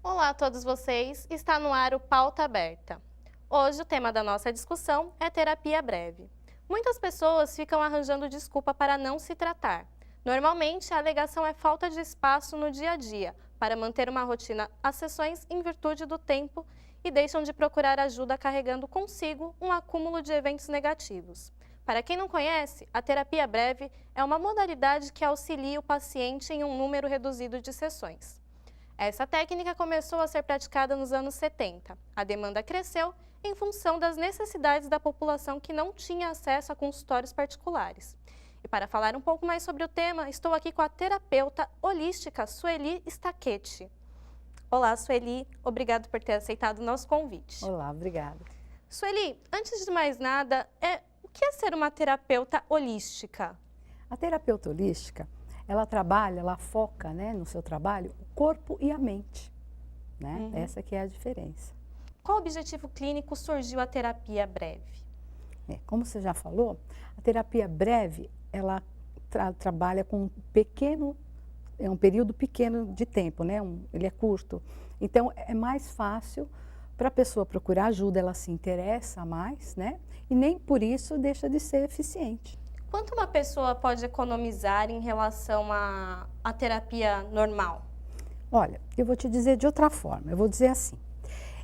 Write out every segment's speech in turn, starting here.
Olá a todos vocês, está no ar o Pauta Aberta. Hoje o tema da nossa discussão é terapia breve. Muitas pessoas ficam arranjando desculpa para não se tratar. Normalmente a alegação é falta de espaço no dia a dia para manter uma rotina às sessões em virtude do tempo e deixam de procurar ajuda carregando consigo um acúmulo de eventos negativos. Para quem não conhece, a terapia breve é uma modalidade que auxilia o paciente em um número reduzido de sessões. Essa técnica começou a ser praticada nos anos 70. A demanda cresceu em função das necessidades da população que não tinha acesso a consultórios particulares. E para falar um pouco mais sobre o tema, estou aqui com a terapeuta holística Sueli Stachetti. Olá, Sueli. Obrigado por ter aceitado o nosso convite. Olá, obrigada. Sueli, antes de mais nada, o que é ser uma terapeuta holística? A terapeuta holística, ela foca, né, no seu trabalho o corpo e a mente, né? Essa que é a diferença. Qual objetivo clínico surgiu a terapia breve? Como você já falou, a terapia breve, ela trabalha com um período pequeno de tempo, né? Ele é curto. Então, é mais fácil para a pessoa procurar ajuda, ela se interessa mais, né? E nem por isso deixa de ser eficiente. Quanto uma pessoa pode economizar em relação à terapia normal? Olha, eu vou te dizer de outra forma, eu vou dizer assim,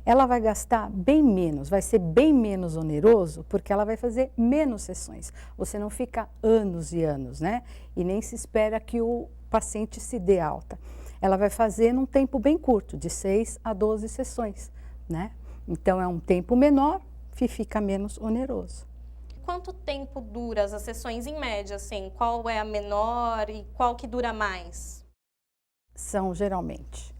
ela vai gastar bem menos, vai ser bem menos oneroso, porque ela vai fazer menos sessões. Você não fica anos e anos, né? E nem se espera que o paciente se dê alta. Ela vai fazer num tempo bem curto, de 6 a 12 sessões, né? Então é um tempo menor e fica menos oneroso. Quanto tempo dura as sessões em média, assim? Qual é a menor e qual que dura mais? São geralmente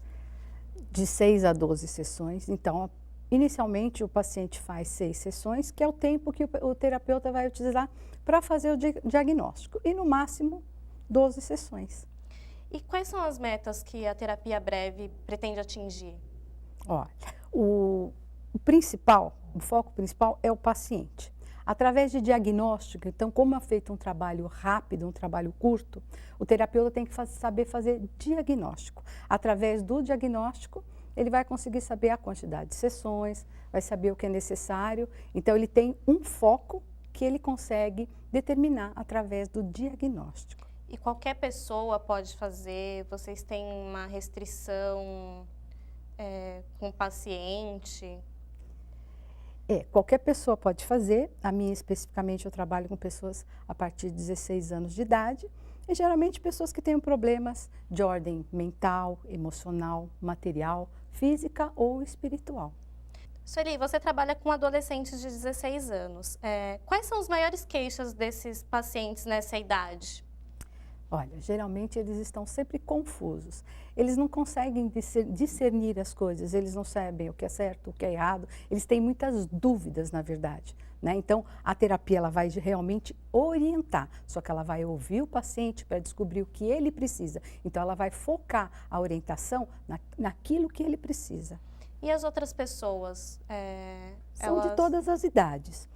de 6 a 12 sessões. Então, inicialmente o paciente faz 6 sessões, que é o tempo que o terapeuta vai utilizar para fazer o diagnóstico. E no máximo 12 sessões. E quais são as metas que a terapia breve pretende atingir? Olha, o foco principal é o paciente. Através de diagnóstico, então, como é feito um trabalho rápido, um trabalho curto, o terapeuta tem que saber fazer diagnóstico. Através do diagnóstico, ele vai conseguir saber a quantidade de sessões, vai saber o que é necessário. Então, ele tem um foco que ele consegue determinar através do diagnóstico. E qualquer pessoa pode fazer? Vocês têm uma restrição com o paciente? Qualquer pessoa pode fazer. A minha, especificamente, eu trabalho com pessoas a partir de 16 anos de idade e geralmente pessoas que têm problemas de ordem mental, emocional, material, física ou espiritual. Sueli, você trabalha com adolescentes de 16 anos. Quais são as maiores queixas desses pacientes nessa idade? Olha, geralmente eles estão sempre confusos. Eles não conseguem discernir as coisas, eles não sabem o que é certo, o que é errado. Eles têm muitas dúvidas, na verdade, né? Então, a terapia ela vai realmente orientar, só que ela vai ouvir o paciente para descobrir o que ele precisa. Então, ela vai focar a orientação naquilo que ele precisa. E as outras pessoas? São de todas as idades.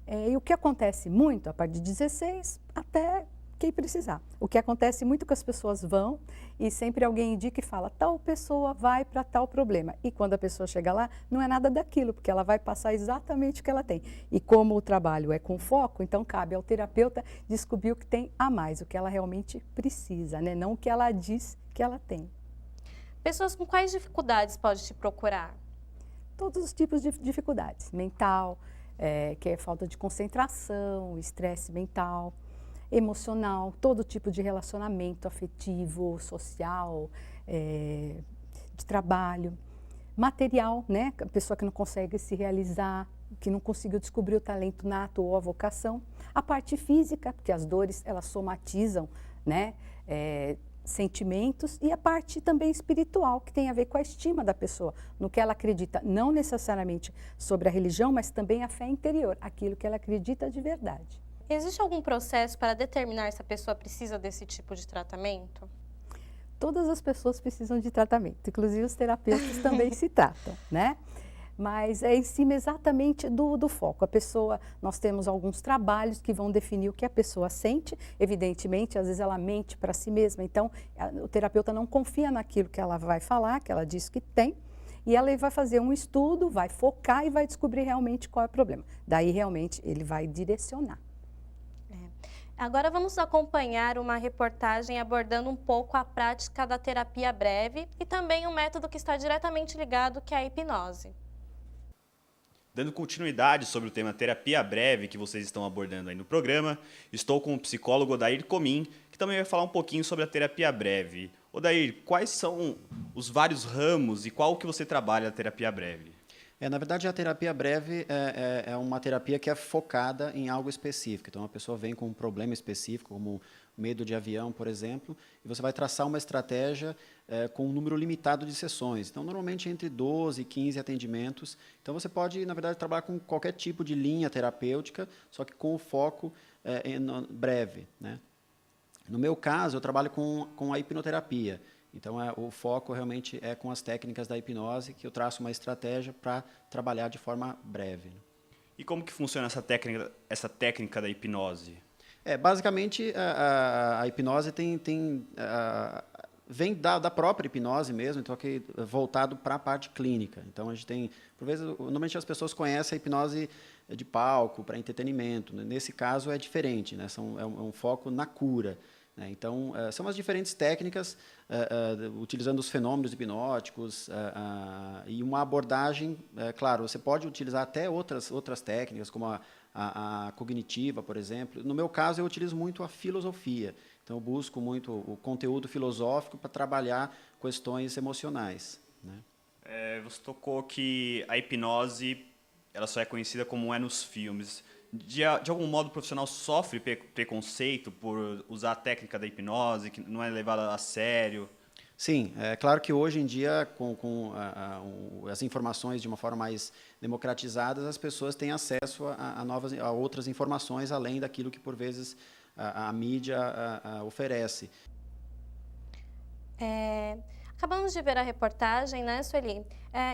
E o que acontece muito, a partir de 16 até quem precisar. O que acontece muito que as pessoas vão e sempre alguém indica e fala, tal pessoa vai para tal problema. E quando a pessoa chega lá, não é nada daquilo, porque ela vai passar exatamente o que ela tem. E como o trabalho é com foco, então cabe ao terapeuta descobrir o que tem a mais, o que ela realmente precisa, né? Não o que ela diz que ela tem. Pessoas com quais dificuldades pode te procurar? Todos os tipos de dificuldades. Mental, que é falta de concentração, estresse mental, emocional, todo tipo de relacionamento afetivo, social, de trabalho, material, né? A pessoa que não consegue se realizar, que não conseguiu descobrir o talento nato ou a vocação. A parte física, porque as dores, elas somatizam, né? Sentimentos, e a parte também espiritual, que tem a ver com a estima da pessoa, no que ela acredita, não necessariamente sobre a religião, mas também a fé interior, aquilo que ela acredita de verdade. Existe algum processo para determinar se a pessoa precisa desse tipo de tratamento? Todas as pessoas precisam de tratamento, inclusive os terapeutas também se tratam, né? Mas é em cima exatamente do foco. Nós temos alguns trabalhos que vão definir o que a pessoa sente, evidentemente, às vezes ela mente para si mesma, então o terapeuta não confia naquilo que ela vai falar, que ela diz que tem, e ela vai fazer um estudo, vai focar e vai descobrir realmente qual é o problema. Daí realmente ele vai direcionar. Agora vamos acompanhar uma reportagem abordando um pouco a prática da terapia breve e também um método que está diretamente ligado, que é a hipnose. Dando continuidade sobre o tema terapia breve que vocês estão abordando aí no programa, estou com o psicólogo Odair Comin, que também vai falar um pouquinho sobre a terapia breve. Odair, quais são os vários ramos e qual que você trabalha na terapia breve? Na verdade, a terapia breve é uma terapia que é focada em algo específico. Então, a pessoa vem com um problema específico, como medo de avião, por exemplo, e você vai traçar uma estratégia com um número limitado de sessões. Então, normalmente, entre 12 e 15 atendimentos. Então, você pode, na verdade, trabalhar com qualquer tipo de linha terapêutica, só que com o foco breve, né? No meu caso, eu trabalho com a hipnoterapia. Então, o foco realmente é com as técnicas da hipnose, que eu traço uma estratégia para trabalhar de forma breve. E como que funciona essa técnica da hipnose? Basicamente, a hipnose vem da própria hipnose mesmo, então aqui voltado para a parte clínica. Então, a gente tem, por vezes, normalmente as pessoas conhecem a hipnose de palco, para entretenimento. Nesse caso, é diferente, né? É um foco na cura. Então, são as diferentes técnicas, utilizando os fenômenos hipnóticos e uma abordagem, claro, você pode utilizar até outras técnicas, como a cognitiva, por exemplo. No meu caso, eu utilizo muito a filosofia. Então, eu busco muito o conteúdo filosófico para trabalhar questões emocionais, né? Você tocou que a hipnose ela só é conhecida como é nos filmes. De algum modo, o profissional sofre preconceito por usar a técnica da hipnose, que não é levada a sério? Sim, é claro que hoje em dia, com as informações de uma forma mais democratizadas, as pessoas têm acesso a outras informações, além daquilo que, por vezes, a mídia oferece. Acabamos de ver a reportagem, né, Sueli?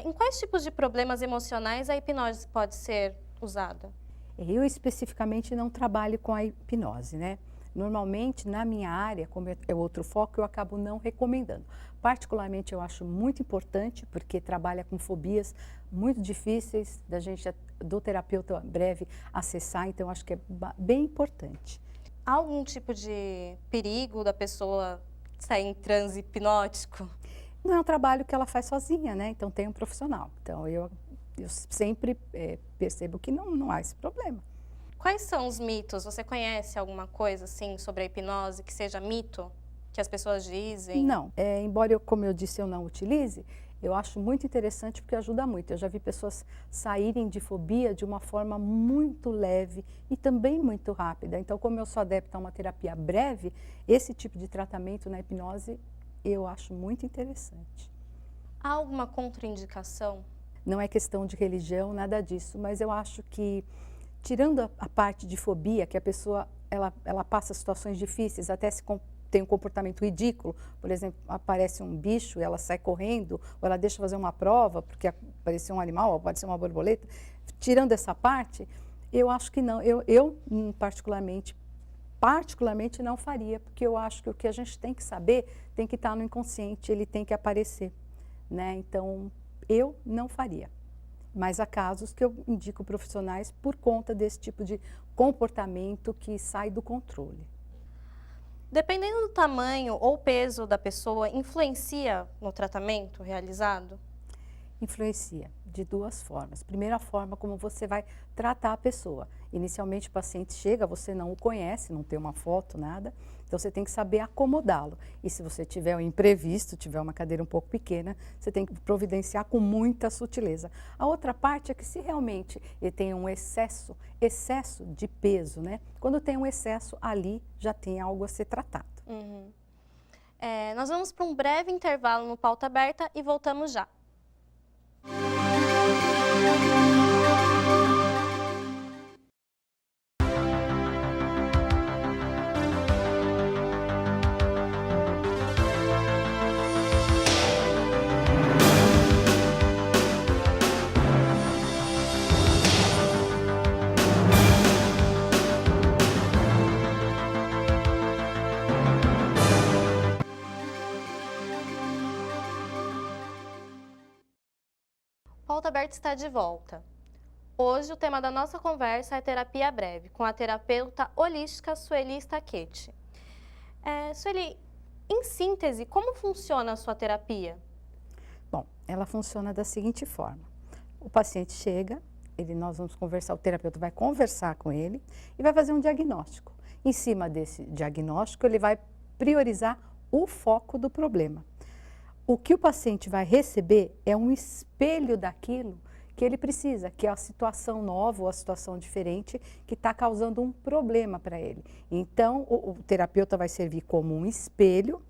Em quais tipos de problemas emocionais a hipnose pode ser usada? Eu especificamente não trabalho com a hipnose, né? Normalmente, na minha área, como é outro foco, eu acabo não recomendando. Particularmente, eu acho muito importante, porque trabalha com fobias muito difíceis do terapeuta breve acessar, então acho que é bem importante. Há algum tipo de perigo da pessoa sair em transe hipnótico? Não é um trabalho que ela faz sozinha, né? Então tem um profissional. Então eu sempre percebo que não há esse problema. Quais são os mitos? Você conhece alguma coisa assim sobre a hipnose que seja mito? Que as pessoas dizem? Não. Embora, como eu disse, eu não utilize, eu acho muito interessante porque ajuda muito. Eu já vi pessoas saírem de fobia de uma forma muito leve e também muito rápida. Então, como eu sou adepta a uma terapia breve, esse tipo de tratamento na hipnose eu acho muito interessante. Há alguma contraindicação? Não é questão de religião, nada disso, mas eu acho que, tirando a parte de fobia, que a pessoa ela passa situações difíceis, até tem um comportamento ridículo, por exemplo, aparece um bicho e ela sai correndo, ou ela deixa fazer uma prova porque apareceu um animal, ou pode ser uma borboleta. Tirando essa parte, eu acho que não. Eu particularmente não faria, porque eu acho que o que a gente tem que saber tem que estar no inconsciente, ele tem que aparecer, né? Então, eu não faria. Mas há casos que eu indico profissionais por conta desse tipo de comportamento que sai do controle. Dependendo do tamanho ou peso da pessoa, influencia no tratamento realizado? Influencia de duas formas. Primeira forma, como você vai tratar a pessoa. Inicialmente o paciente chega, você não o conhece, não tem uma foto, nada. Então você tem que saber acomodá-lo. E se você tiver um imprevisto, tiver uma cadeira um pouco pequena, você tem que providenciar com muita sutileza. A outra parte é que se realmente ele tem um excesso de peso, né? Quando tem um excesso, ali já tem algo a ser tratado. Uhum. Nós vamos para um breve intervalo no Pauta Aberta e voltamos já. Pauta Aberta está de volta. Hoje o tema da nossa conversa é terapia breve, com a terapeuta holística Sueli Stachetti. Sueli, em síntese, como funciona a sua terapia? Bom, ela funciona da seguinte forma. O paciente chega, nós vamos conversar, o terapeuta vai conversar com ele e vai fazer um diagnóstico. Em cima desse diagnóstico, ele vai priorizar o foco do problema. O que o paciente vai receber é um espelho daquilo que ele precisa, que é a situação nova ou a situação diferente que está causando um problema para ele. Então, o terapeuta vai servir como um espelho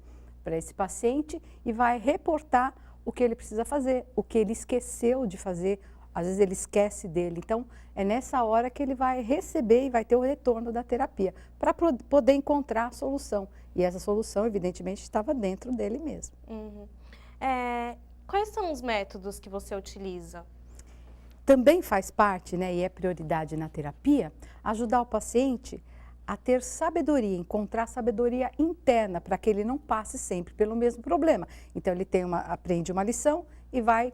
para esse paciente e vai reportar o que ele precisa fazer, o que ele esqueceu de fazer, às vezes ele esquece dele. Então, é nessa hora que ele vai receber e vai ter o retorno da terapia, para poder encontrar a solução. E essa solução, evidentemente, estava dentro dele mesmo. Uhum. Quais são os métodos que você utiliza? Também faz parte, né, e é prioridade na terapia, ajudar o paciente a ter sabedoria, encontrar sabedoria interna, para que ele não passe sempre pelo mesmo problema. Então, ele aprende uma lição e vai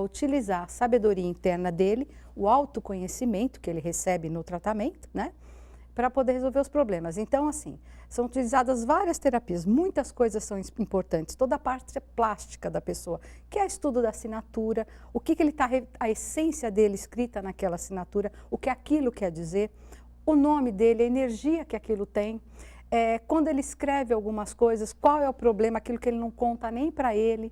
utilizar a sabedoria interna dele, o autoconhecimento que ele recebe no tratamento, né, para poder resolver os problemas. Então, assim, são utilizadas várias terapias, muitas coisas são importantes, toda a parte plástica da pessoa, que é o estudo da assinatura, o que ele está, a essência dele escrita naquela assinatura, o que aquilo quer dizer, o nome dele, a energia que aquilo tem, quando ele escreve algumas coisas, qual é o problema, aquilo que ele não conta nem para ele.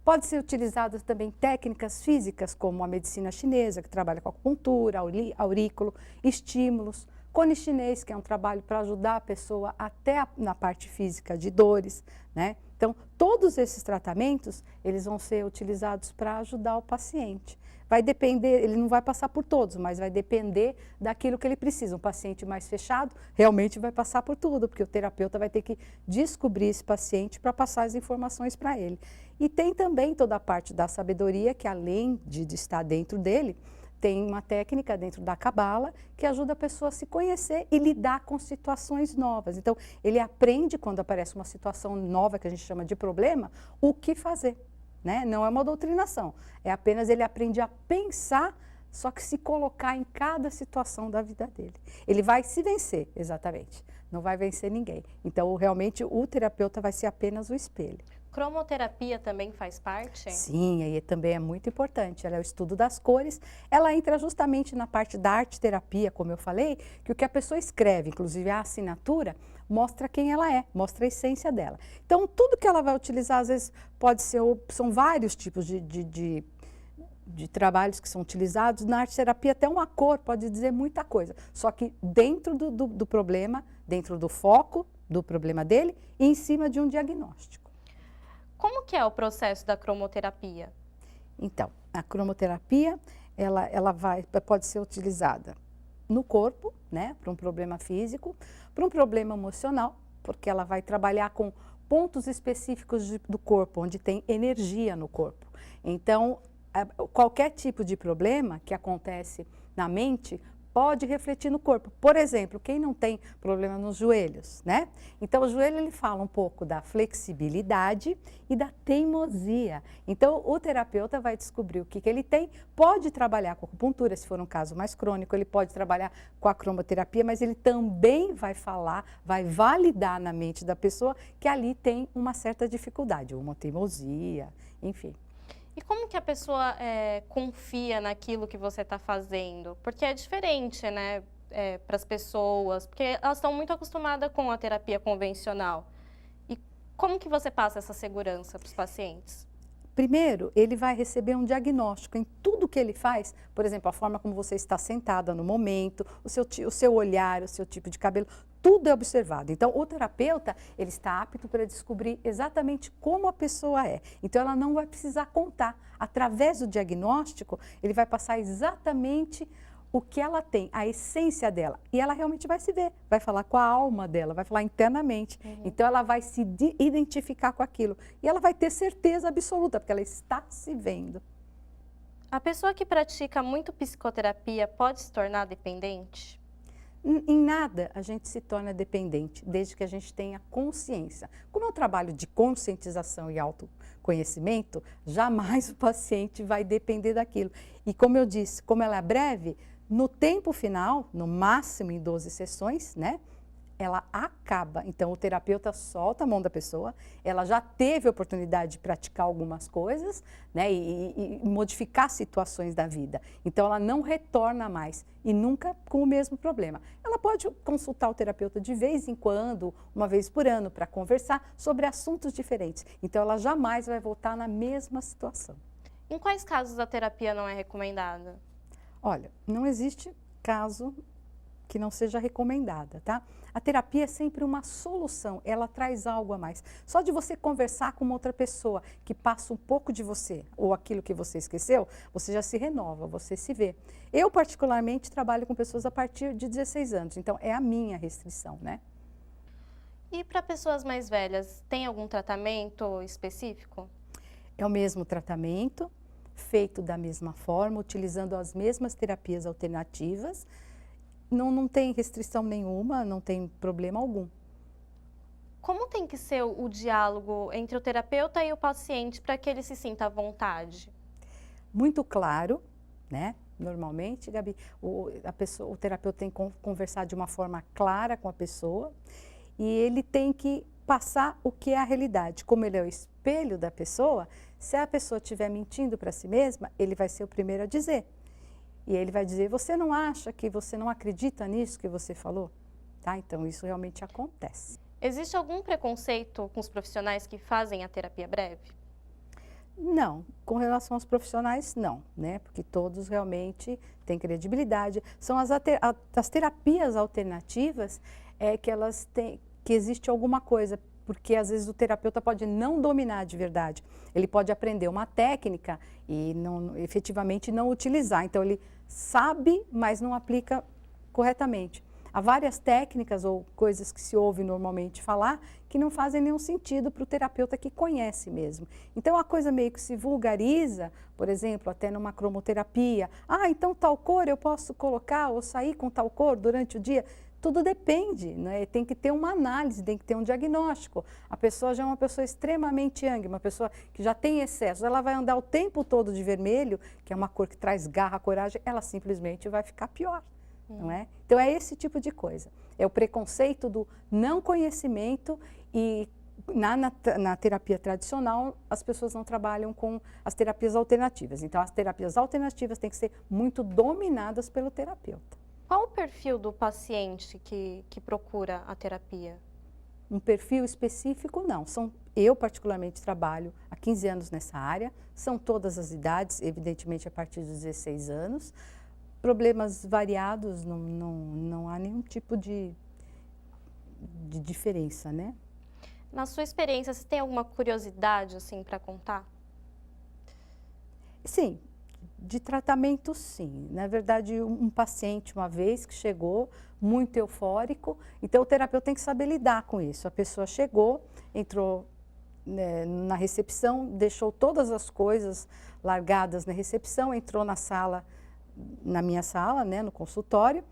Pode ser utilizadas também técnicas físicas, como a medicina chinesa, que trabalha com acupuntura, aurículo, estímulos, cone chinês, que é um trabalho para ajudar a pessoa até na parte física de dores, né? Então, todos esses tratamentos, eles vão ser utilizados para ajudar o paciente. Vai depender, ele não vai passar por todos, mas vai depender daquilo que ele precisa. Um paciente mais fechado realmente vai passar por tudo, porque o terapeuta vai ter que descobrir esse paciente para passar as informações para ele. E tem também toda a parte da sabedoria, que além de estar dentro dele, tem uma técnica dentro da Cabala que ajuda a pessoa a se conhecer e lidar com situações novas. Então, ele aprende quando aparece uma situação nova, que a gente chama de problema, o que fazer, né? Não é uma doutrinação, é apenas ele aprende a pensar, só que se colocar em cada situação da vida dele. Ele vai se vencer, exatamente, não vai vencer ninguém. Então, realmente, o terapeuta vai ser apenas o espelho. Cromoterapia também faz parte? Sim, aí também é muito importante. Ela é o estudo das cores. Ela entra justamente na parte da arte-terapia, como eu falei, que o que a pessoa escreve, inclusive a assinatura, mostra quem ela é, mostra a essência dela. Então, tudo que ela vai utilizar, às vezes, pode ser, são vários tipos de trabalhos que são utilizados. Na arte-terapia, até uma cor pode dizer muita coisa. Só que dentro do problema, dentro do foco do problema dele e em cima de um diagnóstico. Como que é o processo da cromoterapia? Então, a cromoterapia, ela pode ser utilizada no corpo, né, para um problema físico, para um problema emocional, porque ela vai trabalhar com pontos específicos do corpo, onde tem energia no corpo. Então, qualquer tipo de problema que acontece na mente pode refletir no corpo. Por exemplo, quem não tem problema nos joelhos, né? Então, o joelho, ele fala um pouco da flexibilidade e da teimosia. Então, o terapeuta vai descobrir o que ele tem, pode trabalhar com acupuntura, se for um caso mais crônico, ele pode trabalhar com a cromoterapia, mas ele também vai falar, vai validar na mente da pessoa que ali tem uma certa dificuldade, uma teimosia, enfim. E como que a pessoa confia naquilo que você está fazendo? Porque é diferente, né, para as pessoas, porque elas estão muito acostumadas com a terapia convencional. E como que você passa essa segurança para os pacientes? Primeiro, ele vai receber um diagnóstico em tudo que ele faz, por exemplo, a forma como você está sentada no momento, o seu olhar, o seu tipo de cabelo, tudo é observado. Então, o terapeuta, ele está apto para descobrir exatamente como a pessoa é. Então, ela não vai precisar contar. Através do diagnóstico, ele vai passar exatamente o que ela tem, a essência dela. E ela realmente vai se ver, vai falar com a alma dela, vai falar internamente. Uhum. Então, ela vai se identificar com aquilo. E ela vai ter certeza absoluta, porque ela está se vendo. A pessoa que pratica muito psicoterapia pode se tornar dependente? Em nada a gente se torna dependente, desde que a gente tenha consciência. Como é um trabalho de conscientização e autoconhecimento, jamais o paciente vai depender daquilo. E como eu disse, como ela é breve, no tempo final, no máximo em 12 sessões, né? Ela acaba. Então, o terapeuta solta a mão da pessoa, ela já teve a oportunidade de praticar algumas coisas, né, e modificar situações da vida. Então, ela não retorna mais e nunca com o mesmo problema. Ela pode consultar o terapeuta de vez em quando, uma vez por ano, para conversar sobre assuntos diferentes. Então, ela jamais vai voltar na mesma situação. Em quais casos a terapia não é recomendada? Olha, não existe caso que não seja recomendada, tá? A terapia é sempre uma solução, ela traz algo a mais. Só de você conversar com uma outra pessoa que passa um pouco de você, ou aquilo que você esqueceu, você já se renova, você se vê. Eu, particularmente, trabalho com pessoas a partir de 16 anos, então é a minha restrição, né? E para pessoas mais velhas, tem algum tratamento específico? É o mesmo tratamento, feito da mesma forma, utilizando as mesmas terapias alternativas. Não tem restrição nenhuma, não tem problema algum. Como tem que ser o diálogo entre o terapeuta e o paciente para que ele se sinta à vontade? Muito claro, né? Normalmente, Gabi, o terapeuta tem que conversar de uma forma clara com a pessoa e ele tem que passar o que é a realidade. Como ele é o espelho da pessoa, se a pessoa estiver mentindo para si mesma, ele vai ser o primeiro a dizer. E ele vai dizer, você não acha que você não acredita nisso que você falou? Tá? Então, isso realmente acontece. Existe algum preconceito com os profissionais que fazem a terapia breve? Não, com relação aos profissionais, não, né? Porque todos realmente têm credibilidade. São as terapias alternativas que elas têm, que existe alguma coisa, porque às vezes o terapeuta pode não dominar de verdade. Ele pode aprender uma técnica e efetivamente não utilizar. Então, ele sabe, mas não aplica corretamente. Há várias técnicas ou coisas que se ouve normalmente falar que não fazem nenhum sentido para o terapeuta que conhece mesmo. Então, a coisa meio que se vulgariza, por exemplo, até numa cromoterapia. Ah, então tal cor eu posso colocar ou sair com tal cor durante o dia? Tudo depende, né? Tem que ter uma análise, tem que ter um diagnóstico. A pessoa já é uma pessoa extremamente yang, uma pessoa que já tem excesso. Ela vai andar o tempo todo de vermelho, que é uma cor que traz garra, coragem, ela simplesmente vai ficar pior, não é? Então, é esse tipo de coisa. É o preconceito do não conhecimento e na terapia tradicional, as pessoas não trabalham com as terapias alternativas. Então, as terapias alternativas têm que ser muito dominadas pelo terapeuta. Qual o perfil do paciente que procura a terapia? Um perfil específico, não. Eu, particularmente, trabalho há 15 anos nessa área. São todas as idades, evidentemente, a partir dos 16 anos. Problemas variados, não há nenhum tipo de diferença, né? Na sua experiência, você tem alguma curiosidade, assim, para contar? Sim. De tratamento, sim. Na verdade, um paciente, uma vez que chegou, muito eufórico, então o terapeuta tem que saber lidar com isso. A pessoa chegou, entrou na recepção, deixou todas as coisas largadas na recepção, entrou na sala, na minha sala, né, no consultório,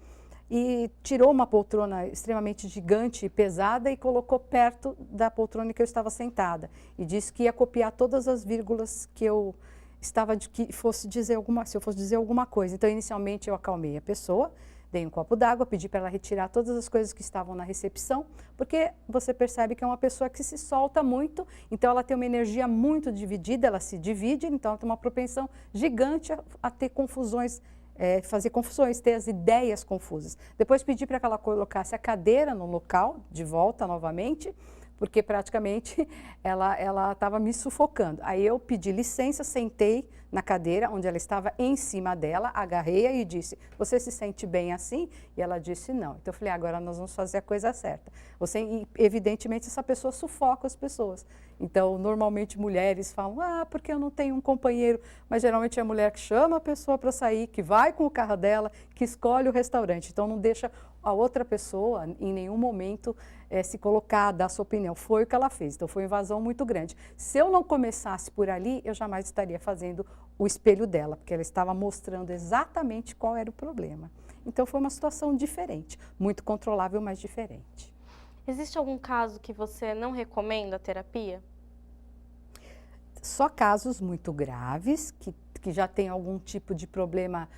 e tirou uma poltrona extremamente gigante e pesada e colocou perto da poltrona que eu estava sentada. E disse que ia copiar todas as vírgulas que eu estava que fosse dizer se eu fosse dizer alguma coisa. Então, inicialmente, eu acalmei a pessoa, dei um copo d'água, pedi para ela retirar todas as coisas que estavam na recepção, porque você percebe que é uma pessoa que se solta muito, então ela tem uma energia muito dividida, ela se divide, então ela tem uma propensão gigante a ter confusões, fazer confusões, ter as ideias confusas. Depois pedi para que ela colocasse a cadeira no local, de volta novamente, porque praticamente ela estava me sufocando. Aí eu pedi licença, sentei na cadeira onde ela estava em cima dela, agarrei-a e disse, você se sente bem assim? E ela disse não. Então eu falei, agora nós vamos fazer a coisa certa. E, evidentemente, essa pessoa sufoca as pessoas. Então, normalmente mulheres falam, porque eu não tenho um companheiro, mas geralmente é a mulher que chama a pessoa para sair, que vai com o carro dela, que escolhe o restaurante. Então, não deixa a outra pessoa, em nenhum momento, se colocar, dar sua opinião. Foi o que ela fez, então foi uma invasão muito grande. Se eu não começasse por ali, eu jamais estaria fazendo o espelho dela, porque ela estava mostrando exatamente qual era o problema. Então foi uma situação diferente, muito controlável, mas diferente. Existe algum caso que você não recomenda a terapia? Só casos muito graves, que já tem algum tipo de problema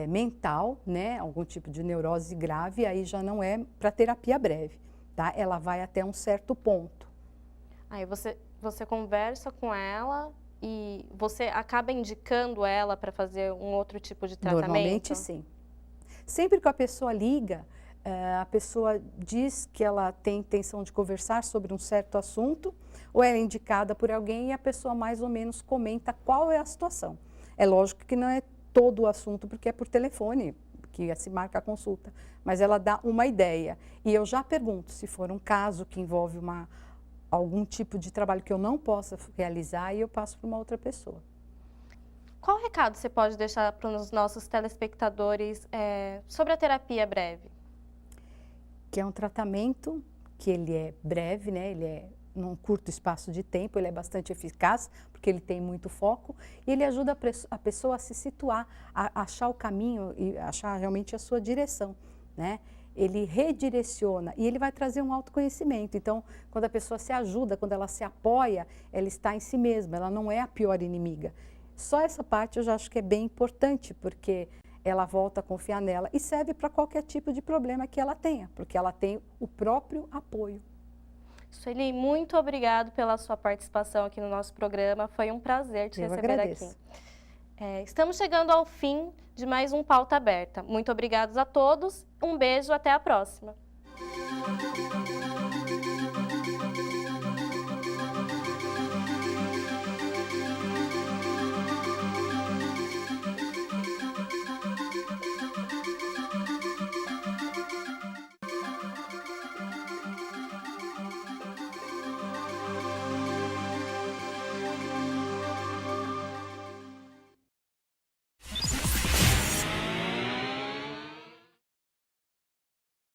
mental, né? Algum tipo de neurose grave, aí já não é para terapia breve, tá? Ela vai até um certo ponto. Aí você conversa com ela e você acaba indicando ela para fazer um outro tipo de tratamento? Normalmente sim. Sempre que a pessoa liga, a pessoa diz que ela tem intenção de conversar sobre um certo assunto, ou é indicada por alguém e a pessoa mais ou menos comenta qual é a situação. É lógico que não é todo o assunto, porque é por telefone que se marca a consulta, mas ela dá uma ideia. E eu já pergunto, se for um caso que envolve algum tipo de trabalho que eu não possa realizar, e eu passo para uma outra pessoa. Qual recado você pode deixar para os nossos telespectadores sobre a terapia breve? Que é um tratamento que ele é breve, né? Ele é num curto espaço de tempo, ele é bastante eficaz, porque ele tem muito foco, e ele ajuda a pessoa a se situar, a achar o caminho e achar realmente a sua direção, né? Ele redireciona e ele vai trazer um autoconhecimento. Então, quando a pessoa se ajuda, quando ela se apoia, ela está em si mesma, ela não é a pior inimiga. Só essa parte eu já acho que é bem importante, porque ela volta a confiar nela e serve para qualquer tipo de problema que ela tenha, porque ela tem o próprio apoio. Sueli, muito obrigado pela sua participação aqui no nosso programa. Foi um prazer te receber aqui. Estamos chegando ao fim de mais um Pauta Aberta. Muito obrigada a todos. Um beijo, até a próxima.